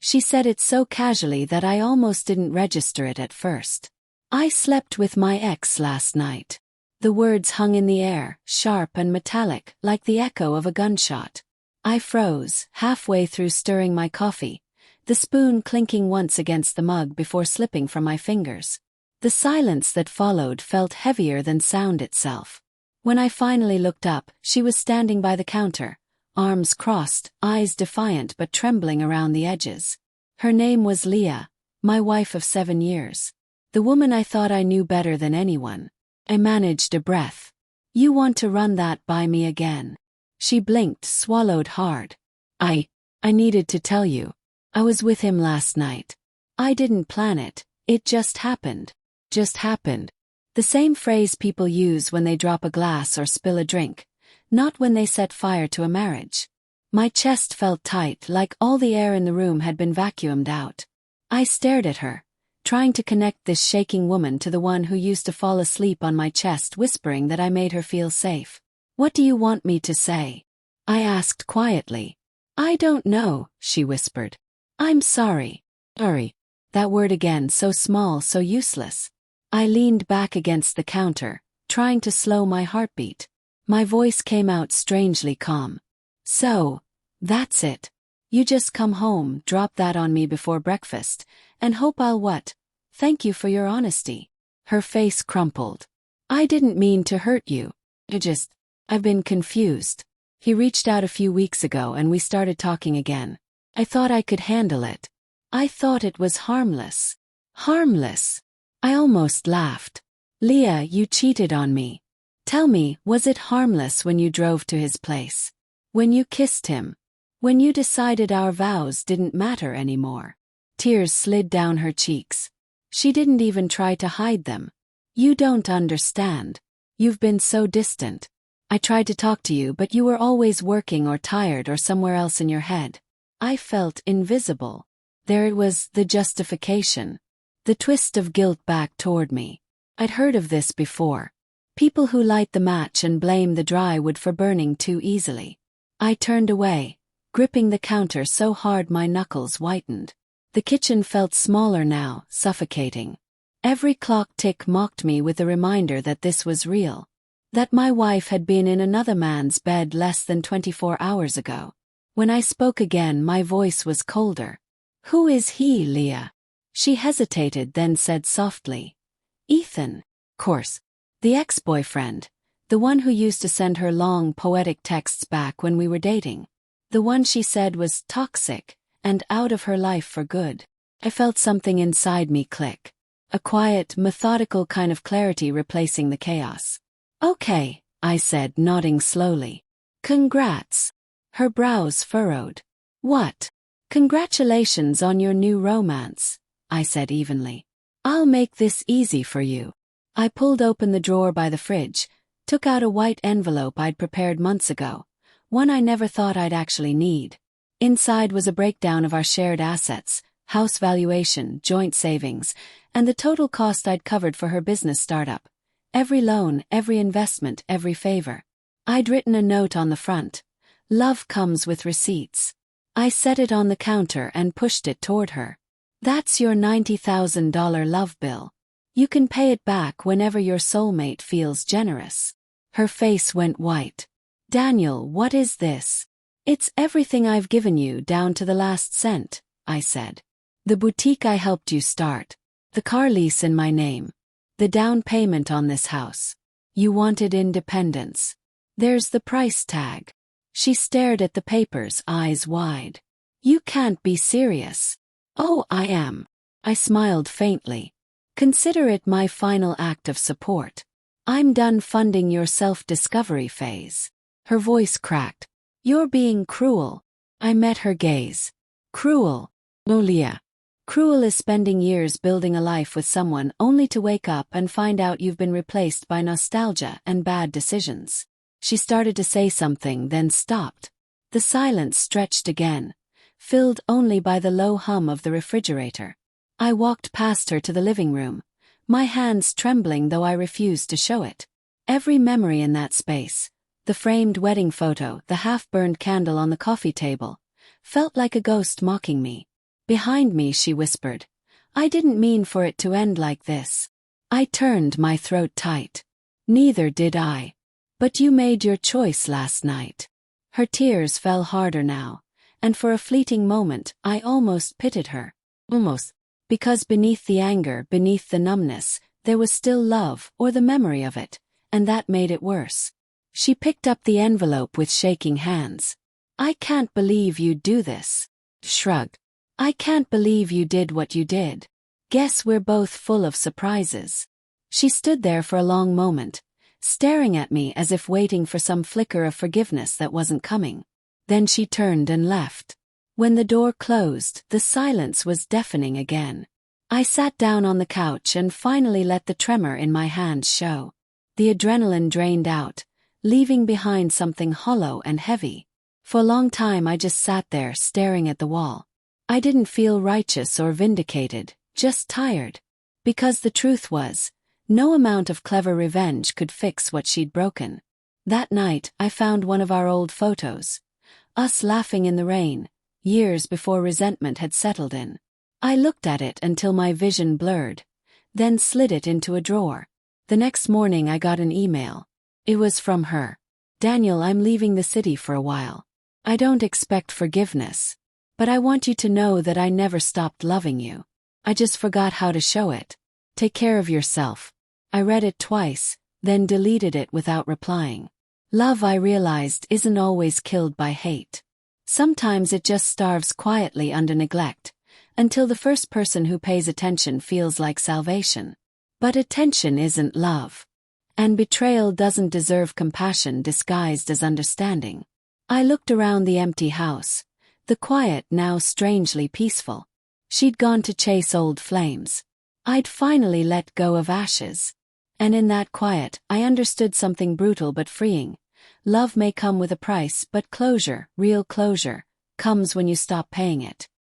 She said it so casually that I almost didn't register it at first. I slept with my ex last night. The words hung in the air, sharp and metallic, like the echo of a gunshot. I froze, halfway through stirring my coffee, the spoon clinking once against the mug before slipping from my fingers. The silence that followed felt heavier than sound itself. When I finally looked up, she was standing by the counter, arms crossed, eyes defiant but trembling around the edges. Her name was Leah, my wife of 7 years. The woman I thought I knew better than anyone. I managed a breath. "You want to run that by me again?" She blinked, swallowed hard. I needed to tell you. I was with him last night. I didn't plan it, it just happened. Just happened. The same phrase people use when they drop a glass or spill a drink, not when they set fire to a marriage. My chest felt tight, like all the air in the room had been vacuumed out. I stared at her, trying to connect this shaking woman to the one who used to fall asleep on my chest, whispering that I made her feel safe. "What do you want me to say?" I asked quietly. "I don't know," she whispered. "I'm sorry." Sorry. That word again, so small, so useless. I leaned back against the counter, trying to slow my heartbeat. My voice came out strangely calm. "So, that's it. You just come home, drop that on me before breakfast, and hope I'll what? Thank you for your honesty." Her face crumpled. "I didn't mean to hurt you. I've been confused. He reached out a few weeks ago and we started talking again. I thought I could handle it. I thought it was harmless." Harmless? I almost laughed. "Leah, you cheated on me. Tell me, was it harmless when you drove to his place? When you kissed him? When you decided our vows didn't matter anymore?" Tears slid down her cheeks. She didn't even try to hide them. "You don't understand. You've been so distant. I tried to talk to you, but you were always working or tired or somewhere else in your head. I felt invisible." There it was, the justification. The twist of guilt back toward me. I'd heard of this before. People who light the match and blame the dry wood for burning too easily. I turned away, gripping the counter so hard my knuckles whitened. The kitchen felt smaller now, suffocating. Every clock tick mocked me with a reminder that this was real. That my wife had been in another man's bed less than 24 hours ago. When I spoke again, my voice was colder. "Who is he, Leah?" She hesitated, then said softly. "Ethan. Course. The ex-boyfriend. The one who used to send her long, poetic texts back when we were dating. The one she said was toxic and out of her life for good." I felt something inside me click. A quiet, methodical kind of clarity replacing the chaos. "Okay," I said, nodding slowly. "Congrats." Her brows furrowed. "What?" "Congratulations on your new romance," I said evenly. "I'll make this easy for you." I pulled open the drawer by the fridge, took out a white envelope I'd prepared months ago, one I never thought I'd actually need. Inside was a breakdown of our shared assets, house valuation, joint savings, and the total cost I'd covered for her business startup. Every loan, every investment, every favor. I'd written a note on the front. "Love comes with receipts." I set it on the counter and pushed it toward her. "That's your $90,000 love bill. You can pay it back whenever your soulmate feels generous." Her face went white. "Daniel, what is this?" "It's everything I've given you down to the last cent," I said. "The boutique I helped you start. The car lease in my name. The down payment on this house. You wanted independence. There's the price tag." She stared at the papers, eyes wide. "You can't be serious." "Oh, I am." I smiled faintly. "Consider it my final act of support. I'm done funding your self-discovery phase." Her voice cracked. "You're being cruel." I met her gaze. "Cruel? No, Leah. Cruel is spending years building a life with someone only to wake up and find out you've been replaced by nostalgia and bad decisions." She started to say something, then stopped. The silence stretched again, filled only by the low hum of the refrigerator. I walked past her to the living room, my hands trembling though I refused to show it. Every memory in that space, the framed wedding photo, the half-burned candle on the coffee table, felt like a ghost mocking me. Behind me, she whispered. I didn't mean for it to end like this. I turned my throat tight. Neither did I. But you made your choice last night. Her tears fell harder now, and for a fleeting moment I almost pitied her. Almost. Because beneath the anger, beneath the numbness, there was still love, or the memory of it, and that made it worse. She picked up the envelope with shaking hands. I can't believe you'd do this. Shrugged. I can't believe you did what you did. Guess we're both full of surprises. She stood there for a long moment, staring at me as if waiting for some flicker of forgiveness that wasn't coming. Then she turned and left. When the door closed, the silence was deafening again. I sat down on the couch and finally let the tremor in my hands show. The adrenaline drained out, leaving behind something hollow and heavy. For a long time I just sat there staring at the wall. I didn't feel righteous or vindicated, just tired. Because the truth was, no amount of clever revenge could fix what she'd broken. That night I found one of our old photos. Us laughing in the rain, years before resentment had settled in. I looked at it until my vision blurred, then slid it into a drawer. The next morning I got an email. It was from her. Daniel, I'm leaving the city for a while. I don't expect forgiveness. But I want you to know that I never stopped loving you. I just forgot how to show it. Take care of yourself. I read it twice, then deleted it without replying. Love, I realized, isn't always killed by hate. Sometimes it just starves quietly under neglect, until the first person who pays attention feels like salvation. But attention isn't love. And betrayal doesn't deserve compassion disguised as understanding. I looked around the empty house. The quiet now strangely peaceful. She'd gone to chase old flames. I'd finally let go of ashes. And in that quiet, I understood something brutal but freeing. Love may come with a price, but closure, real closure, comes when you stop paying it.